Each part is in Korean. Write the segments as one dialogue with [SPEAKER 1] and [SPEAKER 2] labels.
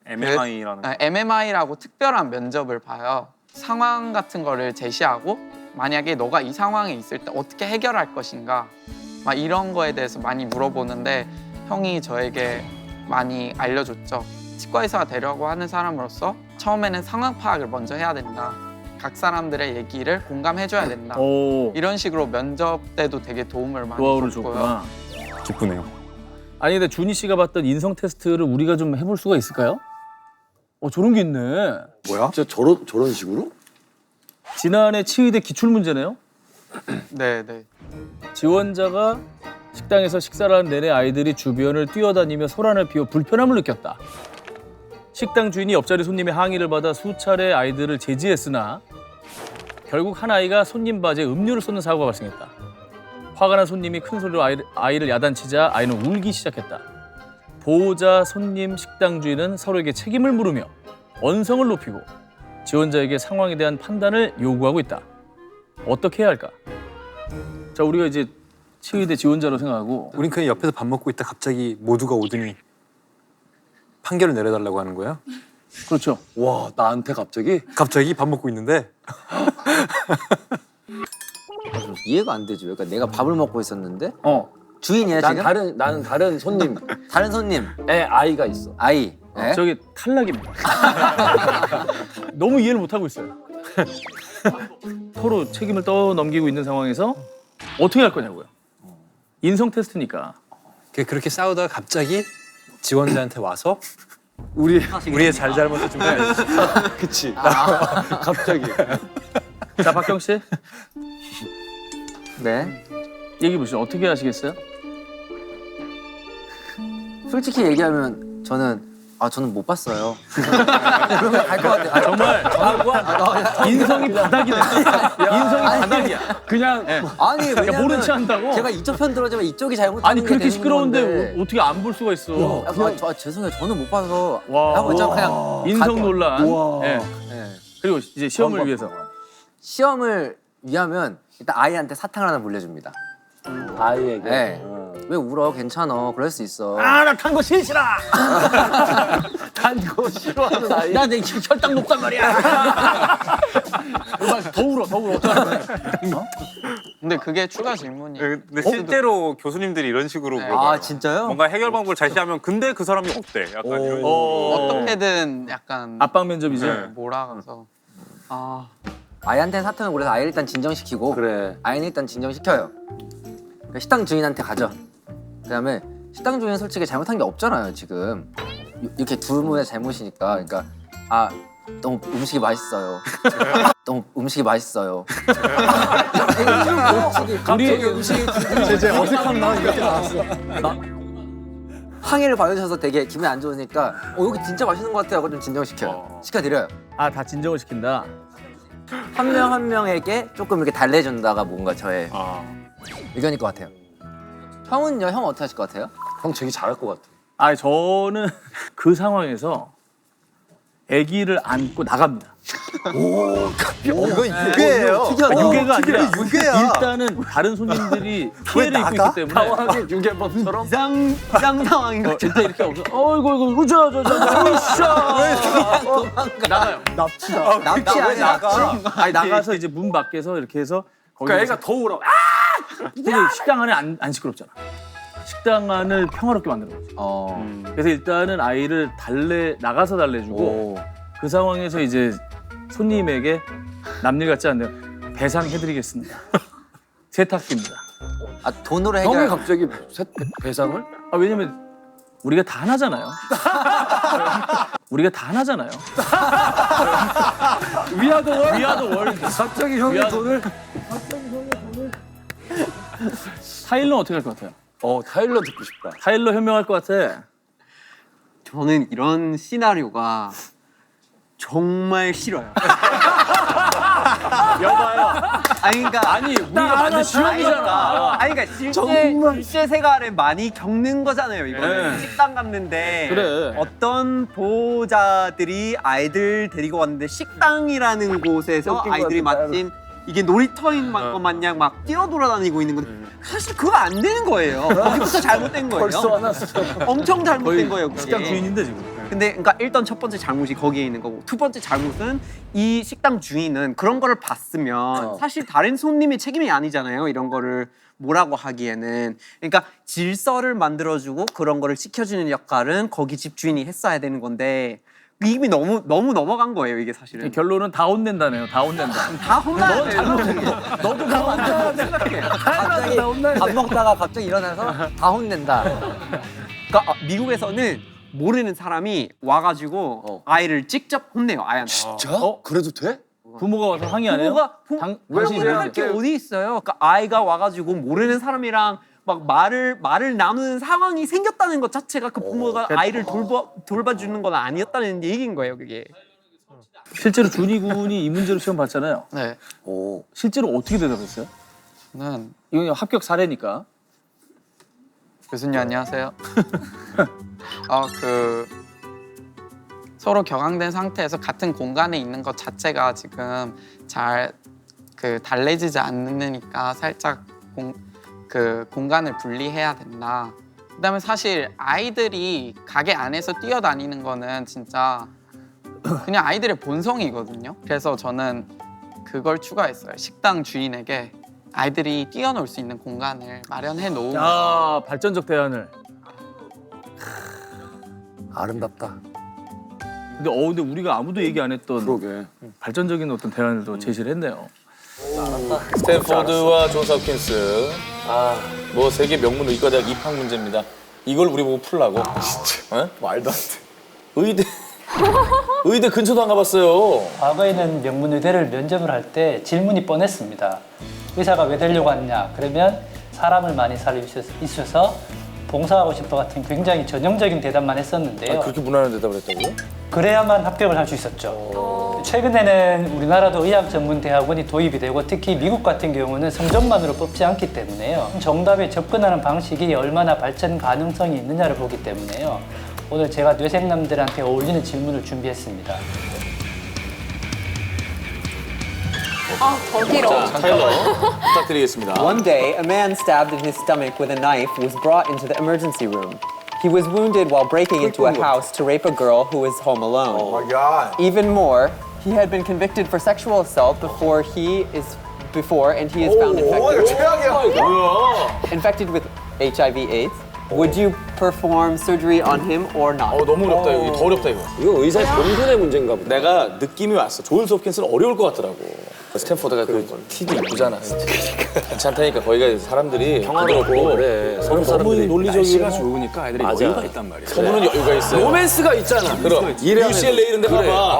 [SPEAKER 1] MMI라는
[SPEAKER 2] MMI라고 특별한 면접을 봐요. 상황 같은 거를 제시하고 만약에 너가 이 상황에 있을 때 어떻게 해결할 것인가 막 이런 거에 대해서 많이 물어보는데 형이 저에게 많이 알려줬죠. 치과 의사가 되려고 하는 사람으로서 처음에는 상황 파악을 먼저 해야 된다. 각 사람들의 얘기를 공감해줘야 된다. 이런 식으로 면접 때도 되게 도움을 많이
[SPEAKER 3] 노하우를
[SPEAKER 2] 줬고요.
[SPEAKER 3] 줬구나.
[SPEAKER 1] 기쁘네요.
[SPEAKER 3] 아니 근데 준희 씨가 봤던 인성 테스트를 우리가 좀 해볼 수가 있을까요? 저런 게 있네.
[SPEAKER 4] 뭐야? 진짜 저런 식으로?
[SPEAKER 3] 지난해 치의대 기출 문제네요.
[SPEAKER 2] 네, 네.
[SPEAKER 3] 지원자가 식당에서 식사를 하는 내내 아이들이 주변을 뛰어다니며 소란을 피워 불편함을 느꼈다. 식당 주인이 옆자리 손님의 항의를 받아 수차례 아이들을 제지했으나 결국 한 아이가 손님 바지에 음료를 쏟는 사고가 발생했다. 화가 난 손님이 큰 소리로 아이를 야단치자 아이는 울기 시작했다. 보호자, 손님, 식당 주인은 서로에게 책임을 물으며 언성을 높이고 지원자에게 상황에 대한 판단을 요구하고 있다. 어떻게 해야 할까? 자, 우리가 이제 치의대 지원자로 생각하고
[SPEAKER 5] 우린 그냥 옆에서 밥 먹고 있다 갑자기 모두가 오더니 판결을 내려달라고 하는 거야?
[SPEAKER 3] 그렇죠.
[SPEAKER 4] 와, 나한테 갑자기?
[SPEAKER 5] 갑자기 밥 먹고 있는데
[SPEAKER 6] 이해가 안 되지. 그러니까 내가 밥을 먹고 있었는데 주인이야
[SPEAKER 4] 난
[SPEAKER 6] 지금?
[SPEAKER 4] 나는 다른 손님.
[SPEAKER 6] 다른 손님
[SPEAKER 4] 애 아이가 있어.
[SPEAKER 6] 아이. 예?
[SPEAKER 3] 저기 탈락입니다. 너무 이해를 못하고 있어요. 서로 책임을 떠넘기고 있는 상황에서 어떻게 할 거냐고요. 인성 테스트니까.
[SPEAKER 5] 그렇게 싸우다가 갑자기 지원자한테 와서 우리의 잘잘못을 좀 해야지.
[SPEAKER 4] 그치. 갑자기.
[SPEAKER 3] 자, 박경 씨
[SPEAKER 6] 네.
[SPEAKER 3] 얘기해 보시죠. 어떻게 하시겠어요?
[SPEAKER 6] 솔직히 얘기하면 저는 못 봤어요. 그러면 갈 것 같아요.
[SPEAKER 3] 정말 인성이 바닥이네. 인성이 바닥이야.
[SPEAKER 4] 그냥
[SPEAKER 6] 아니
[SPEAKER 3] 그러니까
[SPEAKER 6] 왜냐면
[SPEAKER 3] 모른 체 한다고?
[SPEAKER 6] 제가 이쪽 편 들어주면 이쪽이 잘못하는
[SPEAKER 3] 아니
[SPEAKER 6] 게
[SPEAKER 3] 그렇게
[SPEAKER 6] 되는
[SPEAKER 3] 시끄러운데
[SPEAKER 6] 건데.
[SPEAKER 3] 어떻게 안 볼 수가 있어?
[SPEAKER 6] 죄송해요. 저는 못 봐서
[SPEAKER 3] 와.
[SPEAKER 6] 하고 있잖아. 그냥
[SPEAKER 3] 인성 논란.
[SPEAKER 4] 우와.
[SPEAKER 3] 예.
[SPEAKER 6] 예.
[SPEAKER 3] 그리고 이제 시험을 위해서.
[SPEAKER 6] 시험을 위하면 일단 아이한테 사탕을 하나 물려줍니다.
[SPEAKER 4] 아이에게.
[SPEAKER 6] 네. 왜 울어? 괜찮아. 그럴 수 있어.
[SPEAKER 3] 나 탄 거 싫으라.
[SPEAKER 4] 단거 싫어하는 아이.
[SPEAKER 3] 나 내 혈당 높단 말이야. 더 울어. 어떡하냐.
[SPEAKER 2] 근데 그게 추가 질문이에요.
[SPEAKER 1] 근데 실제로 교수님들이 이런 식으로
[SPEAKER 2] 네.
[SPEAKER 1] 물어봐요.
[SPEAKER 6] 아 진짜요?
[SPEAKER 1] 뭔가 해결 방법을 제시하면 근데 그 사람이 없대. 약간 이런 식으로.
[SPEAKER 2] 어떻게든 약간
[SPEAKER 3] 압박 면접이죠.
[SPEAKER 1] 네.
[SPEAKER 2] 몰아가서
[SPEAKER 6] 아이한테 사탕을 그래서 아이를 일단 진정시키고
[SPEAKER 4] 그래.
[SPEAKER 6] 아이는 일단 진정시켜요. 그러니까 식당 주인한테 가죠. 그다음에 식당 주인은 솔직히 잘못한 게 없잖아요 지금. 이렇게 두 분의 잘못이니까. 그러니까 너무 음식이 맛있어요. 너무 음식이 맛있어요.
[SPEAKER 3] 우리
[SPEAKER 6] 음식이
[SPEAKER 4] 이제 어색한 나 이렇게 나왔어.
[SPEAKER 6] 항의를 받으셔서 되게 기분이 안 좋으니까 여기 진짜 맛있는 것 같아요 하고 좀 진정시켜요. 시켜드려요.
[SPEAKER 3] 다 진정을 시킨다.
[SPEAKER 6] 한 명 한 명에게 조금 이렇게 달래준다가 뭔가 저의 의견일 것 같아요. 형은요? 형 어떻게 하실 것 같아요?
[SPEAKER 4] 형 되게 잘할 것 같아.
[SPEAKER 3] 저는 그 상황에서 아기를 안고 나갑니다.
[SPEAKER 4] 이거 유괴예요.
[SPEAKER 3] 유괴가 아니라
[SPEAKER 4] 유괴야.
[SPEAKER 3] 일단은 다른 손님들이 피해를 입고 있기 때문에
[SPEAKER 4] 당황하게 유괴범처럼.
[SPEAKER 3] 이상 상황인 거 일단 이렇게 없어. 어이구 나가요.
[SPEAKER 6] 납치 아니야 납치.
[SPEAKER 3] 아니 나가서 이제 문 밖에서 이렇게 해서 거기
[SPEAKER 4] 그러니까 애가 더 울어.
[SPEAKER 3] 근데 식당 안에 안 시끄럽잖아. 식당 안을 평화롭게 만드는 거지. 그래서 일단은 아이를 나가서 달래주고 그 상황에서 이제 손님에게 남일 같지 않네요. 배상해드리겠습니다. 세탁기입니다.
[SPEAKER 6] 돈으로
[SPEAKER 4] 형이
[SPEAKER 6] 해결.
[SPEAKER 4] 갑자기 배상을?
[SPEAKER 3] 왜냐면 우리가 다 하나잖아요. 우리가 다 하나잖아요. 위아더 월드.
[SPEAKER 4] 갑자기 형이
[SPEAKER 3] 미안.
[SPEAKER 4] 돈을?
[SPEAKER 3] 타일러 어떻게 할 것 같아요?
[SPEAKER 4] 타일러 듣고 싶다.
[SPEAKER 3] 타일러 현명할 것 같아.
[SPEAKER 7] 저는 이런 시나리오가 정말 싫어요.
[SPEAKER 3] 여봐요.
[SPEAKER 7] 그러니까
[SPEAKER 3] 우리가 만든 지옥이잖아.
[SPEAKER 7] 그러니까 실제 생활에 많이 겪는 거잖아요. 이거는 식당 갔는데
[SPEAKER 3] 그래.
[SPEAKER 7] 어떤 보호자들이 아이들 데리고 왔는데 식당이라는 곳에서 아이들이 마침 이게 놀이터인 것 마냥 막 뛰어돌아다니고 있는 건데 사실 그거 안 되는 거예요. 거기부터 잘못된 거예요.
[SPEAKER 4] 벌써 화났어.
[SPEAKER 7] 엄청 잘못된 거예요. 그게.
[SPEAKER 3] 식당 주인인데 지금.
[SPEAKER 7] 근데 그러니까 일단 첫 번째 잘못이 거기에 있는 거고 두 번째 잘못은 이 식당 주인은 그런 거를 봤으면 사실 다른 손님의 책임이 아니잖아요. 이런 거를 뭐라고 하기에는. 그러니까 질서를 만들어주고 그런 거를 지켜주는 역할은 거기 집 주인이 했어야 되는 건데 이미 너무 넘어간 거예요. 이게 사실은.
[SPEAKER 3] 결론은 다 혼낸다네요. 다 혼낸다.
[SPEAKER 7] 다 혼나야 돼요.
[SPEAKER 3] 너도 다 혼낸다 생각해.
[SPEAKER 6] 갑자기 밥 먹다가 갑자기 일어나서 다 혼낸다.
[SPEAKER 7] 그러니까 미국에서는 모르는 사람이 와가지고 아이를 직접 혼내요. 아이한테.
[SPEAKER 4] 진짜? 그래도 돼?
[SPEAKER 3] 부모가 와서 항의 안 해요?
[SPEAKER 7] 부모가
[SPEAKER 3] 당신이
[SPEAKER 7] 할 게 어디 있어요? 그러니까 아이가 와가지고 모르는 사람이랑 막 말을 나누는 상황이 생겼다는 것 자체가 그 부모가 아이를 돌봐주는 건 아니었다는 얘기인 거예요, 그게.
[SPEAKER 3] 실제로 준이 군이 이 문제로 시험 봤잖아요.
[SPEAKER 2] 네,
[SPEAKER 3] 실제로 어떻게 대답했어요?
[SPEAKER 2] 저는
[SPEAKER 3] 이건 합격 사례니까.
[SPEAKER 2] 교수님 안녕하세요. 서로 격앙된 상태에서 같은 공간에 있는 것 자체가 지금 잘 달래지지 않으니까 살짝 공간을 분리해야 된다. 그다음에 사실 아이들이 가게 안에서 뛰어다니는 거는 진짜 그냥 아이들의 본성이거든요. 그래서 저는 그걸 추가했어요. 식당 주인에게 아이들이 뛰어놀 수 있는 공간을 마련해 놓으면
[SPEAKER 3] 아, 발전적 대안을.
[SPEAKER 4] 아름답다.
[SPEAKER 3] 근데 우리가 아무도 얘기 안 했던
[SPEAKER 4] 그러게.
[SPEAKER 3] 발전적인 어떤 대안을 또 제시를 했네요.
[SPEAKER 8] 스탠포드와 존스 홉킨스. 뭐 세계 명문 의과대학 입학 문제입니다. 이걸 우리 보고 풀라고. 진짜.
[SPEAKER 4] 말도 안 돼.
[SPEAKER 8] 의대 근처도 안 가봤어요.
[SPEAKER 9] 과거에는 명문의대를 면접을 할 때 질문이 뻔했습니다. 의사가 왜 되려고 왔냐? 그러면 사람을 많이 살릴 수 있어서 봉사하고 싶어 같은 굉장히 전형적인 대답만 했었는데요.
[SPEAKER 8] 그렇게 무난한 대답을 했다고요?
[SPEAKER 9] 그래야만 합격을 할 수 있었죠. 최근에는 우리나라도 의학 전문 대학원이 도입이 되고 특히 미국 같은 경우는 성적만으로 뽑지 않기 때문에요. 정답에 접근하는 방식이 얼마나 발전 가능성이 있느냐를 보기 때문에요. 오늘 제가 뇌생남들한테 어울리는 질문을 준비했습니다.
[SPEAKER 8] 자, 타일러 부탁드리겠습니다.
[SPEAKER 7] One day, a man stabbed in his stomach with a knife was brought into the emergency room. He was wounded while breaking into a house to rape a girl who was home alone.
[SPEAKER 4] Oh my God.
[SPEAKER 7] Even more, he had been convicted for sexual assault before and he is found
[SPEAKER 4] 이거 최악이야.
[SPEAKER 7] infected with HIV/AIDS. Would you perform surgery on him or not?
[SPEAKER 8] 너무 어렵다 이거. 더 어렵다 이거.
[SPEAKER 4] 이거 의사의 본분의 문제인가 보다.
[SPEAKER 8] 내가 느낌이 왔어. 존스 홉킨스는 어려울 것 같더라고. 스탠포드가 그 티도 이쁘잖아. 괜찮다니까 거기가 사람들이
[SPEAKER 4] 평화롭고 그래. 서로 사람들이
[SPEAKER 8] 논리적이고
[SPEAKER 5] 좋으니까 애들이
[SPEAKER 4] 맞아.
[SPEAKER 5] 여유가 있단 말이야.
[SPEAKER 8] 서부는 여유가 있어요.
[SPEAKER 4] 로맨스가 있잖아.
[SPEAKER 8] 그럼
[SPEAKER 4] 일하면서.
[SPEAKER 8] UCLA 이런 데
[SPEAKER 4] 그래.
[SPEAKER 8] 가봐.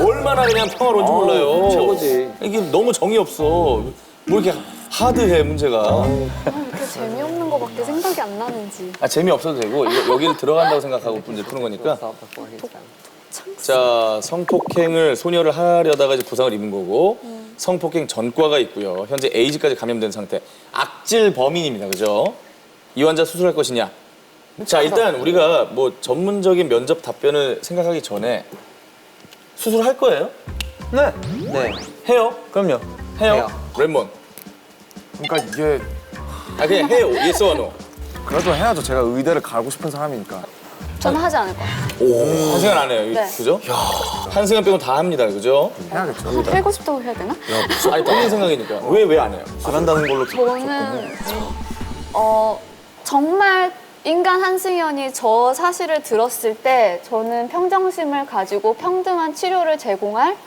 [SPEAKER 8] 얼마나 그냥 평화로운지 몰라요.
[SPEAKER 4] 최고지.
[SPEAKER 8] 이게 너무 정이 없어. 뭐 이렇게 하드해 문제가.
[SPEAKER 10] 그렇게 재미없는 거밖에 생각이 안 나는지.
[SPEAKER 8] 재미없어도 되고 여기를 들어간다고 생각하고 문제 푸는 거니까. 자, 성폭행을 소녀를 하려다가 이제 부상을 입은 거고 성폭행 전과가 있고요. 현재 에이즈까지 감염된 상태. 악질 범인입니다. 그죠? 이 환자 수술할 것이냐? 자, 일단 우리가 뭐 전문적인 면접 답변을 생각하기 전에 수술할 거예요?
[SPEAKER 7] 네.
[SPEAKER 8] 해요?
[SPEAKER 5] 그럼요.
[SPEAKER 8] 해요? 랩몬.
[SPEAKER 5] 그러니까 이게
[SPEAKER 8] 그냥 해요. yes or no.
[SPEAKER 5] 그래도 해야죠. 제가 의대를 가고 싶은 사람이니까.
[SPEAKER 10] 저는 하지 않을 거예요.
[SPEAKER 8] 한승연 안 해요.
[SPEAKER 10] 네.
[SPEAKER 8] 그죠? 한승연 빼고 다 합니다. 그죠?
[SPEAKER 5] 해야겠죠.
[SPEAKER 10] 살고 싶다고 해야 되나?
[SPEAKER 8] 아니, 본인 생각이니까. 왜 안 해요?
[SPEAKER 5] 안 한다는 걸로.
[SPEAKER 10] 저는 정말 인간 한승연이 저 사실을 들었을 때 저는 평정심을 가지고 평등한 치료를 제공할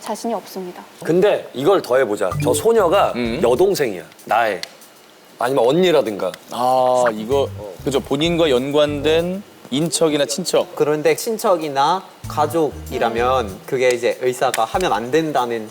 [SPEAKER 10] 자신이 없습니다.
[SPEAKER 4] 근데 이걸 더 해보자. 저 소녀가 여동생이야. 나의. 아니면 언니라든가.
[SPEAKER 8] 이거 그죠? 본인과 연관된 인척이나 친척.
[SPEAKER 7] 그런데 친척이나 가족이라면 그게 이제 의사가 하면 안 된다는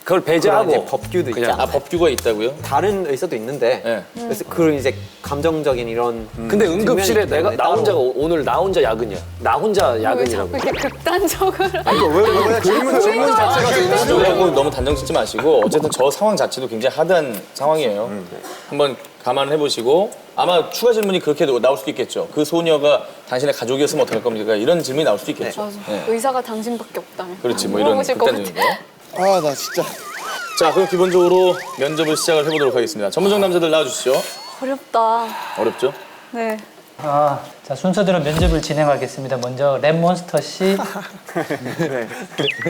[SPEAKER 4] 그걸
[SPEAKER 7] 그런
[SPEAKER 4] 배제하고.
[SPEAKER 7] 이제 법규도 있잖아.
[SPEAKER 8] 법규가 있다고요?
[SPEAKER 7] 다른 의사도 있는데
[SPEAKER 8] 네.
[SPEAKER 7] 그래서 그런 이제 감정적인 이런
[SPEAKER 4] 근데 응급실에
[SPEAKER 7] 측면이
[SPEAKER 4] 나
[SPEAKER 7] 따로.
[SPEAKER 4] 혼자가 오늘 나 혼자 야근이야. 나 혼자
[SPEAKER 10] 왜
[SPEAKER 4] 야근이라고.
[SPEAKER 10] 자꾸 이렇게 극단적으로
[SPEAKER 5] 질문 자체가
[SPEAKER 8] 너무 단정 짓지 마시고 어쨌든 저 상황 자체도 굉장히 하드한 상황이에요. 한번 감안해 보시고 아마 추가 질문이 그렇게 나올 수도 있겠죠. 그 소녀가 당신의 가족이었으면 어떡할 겁니까? 이런 질문이 나올 수도 있겠죠.
[SPEAKER 10] 맞아.
[SPEAKER 8] 네.
[SPEAKER 10] 의사가 당신밖에 없다면.
[SPEAKER 8] 그렇지, 뭐 이런
[SPEAKER 10] 물어보실 것
[SPEAKER 8] 극단적인 거.
[SPEAKER 5] 아, 나 진짜.
[SPEAKER 8] 자, 그럼 기본적으로 면접을 시작을 해보도록 하겠습니다. 전문적 남자들 나와주시죠.
[SPEAKER 10] 어렵다.
[SPEAKER 8] 어렵죠?
[SPEAKER 10] 네.
[SPEAKER 9] 자, 순서대로 면접을 진행하겠습니다. 먼저 랩몬스터 씨.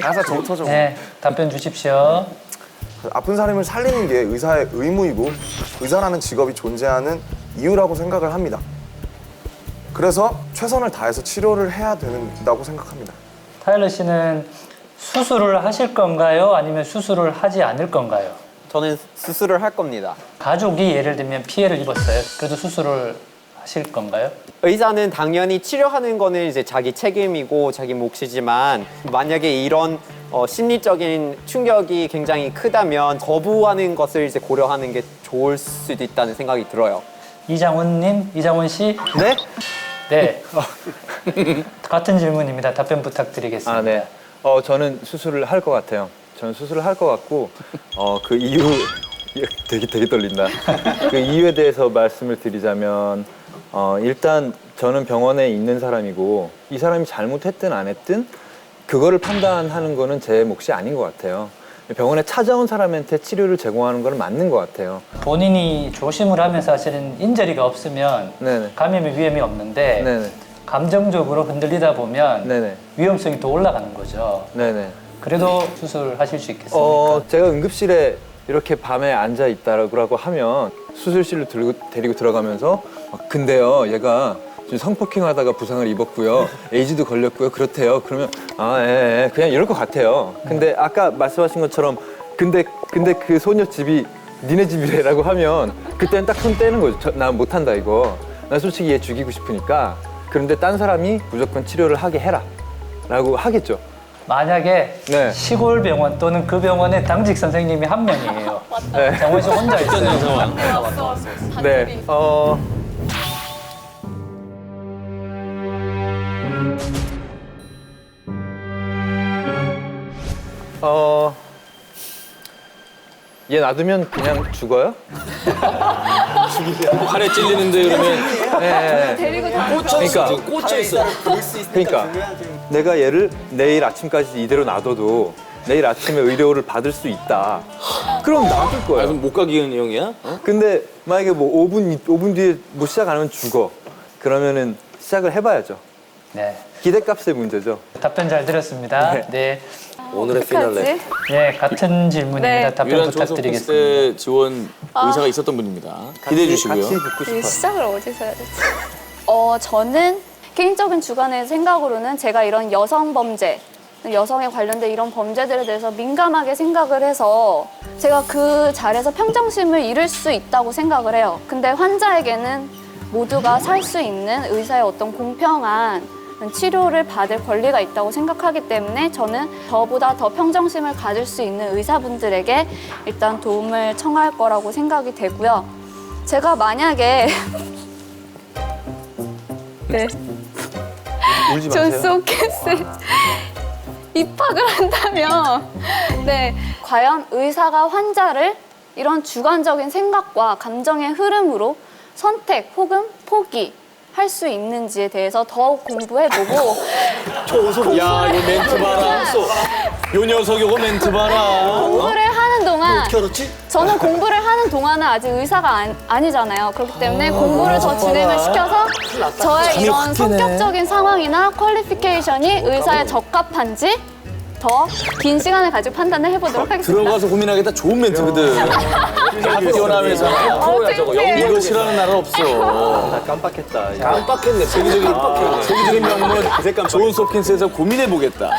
[SPEAKER 11] 가사 저부터
[SPEAKER 9] 네, 답변 주십시오.
[SPEAKER 11] 아픈 사람을 살리는 게 의사의 의무이고 의사라는 직업이 존재하는 이유라고 생각을 합니다. 그래서 최선을 다해서 치료를 해야 된다고 생각합니다.
[SPEAKER 9] 타일러 씨는 수술을 하실 건가요? 아니면 수술을 하지 않을 건가요?
[SPEAKER 7] 저는 수술을 할 겁니다.
[SPEAKER 9] 가족이 예를 들면 피해를 입었어요. 그래도 수술을 하실 건가요?
[SPEAKER 7] 의사는 당연히 치료하는 거는 이제 자기 책임이고 자기 몫이지만 만약에 이런 심리적인 충격이 굉장히 크다면 거부하는 것을 이제 고려하는 게 좋을 수도 있다는 생각이 들어요.
[SPEAKER 9] 이장원 씨?
[SPEAKER 12] 네?
[SPEAKER 9] 네. 같은 질문입니다. 답변 부탁드리겠습니다.
[SPEAKER 12] 아, 네. 저는 수술을 할 것 같아요. 저는 수술을 할 것 같고, 그 이유, 되게 떨린다. 그 이유에 대해서 말씀을 드리자면, 일단 저는 병원에 있는 사람이고, 이 사람이 잘못했든 안 했든, 그거를 판단하는 거는 제 몫이 아닌 것 같아요. 병원에 찾아온 사람한테 치료를 제공하는 건 맞는 것 같아요.
[SPEAKER 9] 본인이 조심을 하면서 사실은 인저리가 없으면
[SPEAKER 12] 네네.
[SPEAKER 9] 감염의 위험이 없는데
[SPEAKER 12] 네네.
[SPEAKER 9] 감정적으로 흔들리다 보면
[SPEAKER 12] 네네.
[SPEAKER 9] 위험성이 더 올라가는 거죠.
[SPEAKER 12] 네네.
[SPEAKER 9] 그래도 수술하실 수 있겠습니까?
[SPEAKER 12] 제가 응급실에 이렇게 밤에 앉아 있다라고 하면 수술실로 데리고 들어가면서 근데요, 얘가 지금 성폭행 하다가 부상을 입었고요. 에이즈도 걸렸고요. 그렇대요. 그러면 그냥 이럴 것 같아요. 근데 아까 말씀하신 것처럼 근데 그 소녀 집이 니네 집이래라고 하면 그때는 딱 손 떼는 거죠. 나 못한다 이거. 나 솔직히 얘 죽이고 싶으니까. 그런데 딴 사람이 무조건 치료를 하게 해라 라고 하겠죠.
[SPEAKER 9] 만약에
[SPEAKER 12] 네.
[SPEAKER 9] 시골 병원 또는 그 병원에 당직 선생님이 한 명이에요.
[SPEAKER 12] 네.
[SPEAKER 9] 정원 씨 혼자 있어요.
[SPEAKER 8] 상황.
[SPEAKER 12] 네. 얘 놔두면 그냥 죽어요?
[SPEAKER 8] 팔에 찔리는데 그러면
[SPEAKER 12] 네.
[SPEAKER 10] 데리고 다
[SPEAKER 8] 꽂혀 있어.
[SPEAKER 12] 그러니까 내가 얘를 내일 아침까지 이대로 놔둬도 내일 아침에 의료를 받을 수 있다. 그럼 놔둘 거야.
[SPEAKER 8] 그럼 못 가기는 형이야?
[SPEAKER 12] 근데 만약에 뭐 5분 뒤에 뭐 시작 안 하면 죽어. 그러면은 시작을 해봐야죠.
[SPEAKER 9] 네.
[SPEAKER 12] 기대값의 문제죠.
[SPEAKER 9] 답변 잘 들었습니다. 네.
[SPEAKER 4] 오늘의 피날레.
[SPEAKER 9] 네, 같은 질문입니다.
[SPEAKER 10] 네.
[SPEAKER 9] 답변
[SPEAKER 8] 유일한 존속
[SPEAKER 9] 부탁드리겠습니다.
[SPEAKER 8] 때 지원 의사가 있었던 분입니다. 기대해 주시고요.
[SPEAKER 12] 같이 붙고
[SPEAKER 10] 이
[SPEAKER 12] 싶어요.
[SPEAKER 10] 시작을 어디서 해야 되지? 저는 개인적인 주관의 생각으로는 제가 이런 여성 범죄, 여성에 관련된 이런 범죄들에 대해서 민감하게 생각을 해서 제가 그 자리에서 평정심을 잃을 수 있다고 생각을 해요. 근데 환자에게는 모두가 살 수 있는 의사의 어떤 공평한 치료를 받을 권리가 있다고 생각하기 때문에 저는 저보다 더 평정심을 가질 수 있는 의사분들에게 일단 도움을 청할 거라고 생각이 되고요. 제가 만약에 네,
[SPEAKER 12] 울지 마세요.
[SPEAKER 10] 존스 홉킨스 입학을 한다면 네, 과연 의사가 환자를 이런 주관적인 생각과 감정의 흐름으로 선택 혹은 포기 할 수 있는지에 대해서 더욱 공부해보고
[SPEAKER 8] 야, 이 멘트 봐라. 요 녀석 요거 멘트 봐라.
[SPEAKER 10] 공부를 하는 동안 저는 공부를 하는 동안은 아직 의사가 아니잖아요. 그렇기 때문에 공부를 더 진행을 시켜서 저의 이런 성격적인 상황이나 퀄리피케이션이 의사에 적합한지 더 긴 시간을 가지고 판단을 해보도록 하겠습니다.
[SPEAKER 8] 들어가서 고민하겠다. 좋은 멘트거든. 뛰어나면서 이거 싫어하는 나라 없어.
[SPEAKER 12] 깜빡했다.
[SPEAKER 4] 깜빡했네.
[SPEAKER 8] 세계적인 명문 존스 홉킨스에서 고민해 보겠다.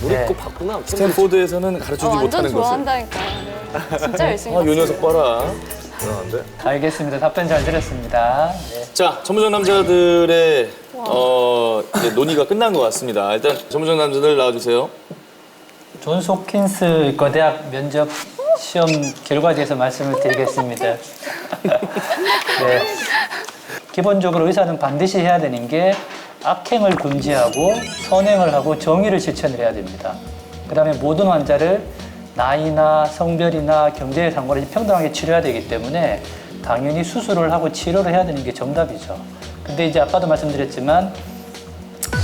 [SPEAKER 4] 우리 거 봤구나.
[SPEAKER 8] 스탠포드에서는 가르쳐주지
[SPEAKER 10] 완전
[SPEAKER 8] 못하는 것을.
[SPEAKER 10] 좋아한다니까요. 네. 진짜 열심히
[SPEAKER 8] 요
[SPEAKER 10] 봤어요.
[SPEAKER 8] 녀석 봐라.
[SPEAKER 9] 알겠습니다. 답변 잘 들었습니다. 네.
[SPEAKER 8] 자, 전문적 남자들의 이제 논의가 끝난 것 같습니다. 일단 전문적 남자들 나와주세요.
[SPEAKER 9] 존스 홉킨스 거대학 면접 시험 결과에 대해서 말씀을 드리겠습니다. 네. 기본적으로 의사는 반드시 해야 되는 게 악행을 금지하고 선행을 하고 정의를 실천을 해야 됩니다. 그다음에 모든 환자를 나이나 성별이나 경제에 상관없이 평등하게 치료해야 되기 때문에 당연히 수술을 하고 치료를 해야 되는 게 정답이죠. 근데 이제 아까도 말씀드렸지만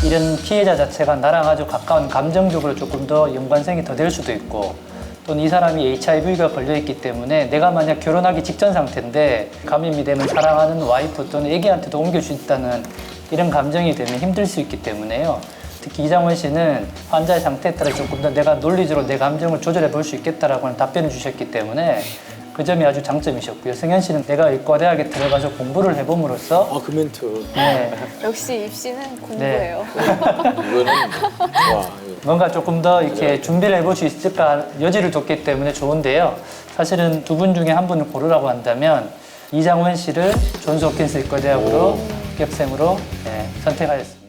[SPEAKER 9] 이런 피해자 자체가 나랑 아주 가까운 감정적으로 조금 더 연관성이 더 될 수도 있고 또 또는 이 사람이 HIV가 걸려있기 때문에 내가 만약 결혼하기 직전 상태인데 감염이 되면 사랑하는 와이프 또는 애기한테도 옮길 수 있다는 이런 감정이 되면 힘들 수 있기 때문에요. 특히 이장원 씨는 환자의 상태에 따라 조금 더 내가 논리적으로 내 감정을 조절해 볼 수 있겠다라고 하는 답변을 주셨기 때문에 그 점이 아주 장점이셨고요. 승현 씨는 내가 의과대학에 들어가서 공부를 해봄으로써
[SPEAKER 4] 그 멘트.
[SPEAKER 9] 네,
[SPEAKER 10] 역시 입시는 공부예요.
[SPEAKER 8] 이거는 와.
[SPEAKER 9] 뭔가 조금 더 이렇게 준비를 해볼 수 있을까 여지를 뒀기 때문에 좋은데요. 사실은 두 분 중에 한 분을 고르라고 한다면 이장원 씨를 존스 홉킨스 의과대학으로 합격생으로 선택하였습니다.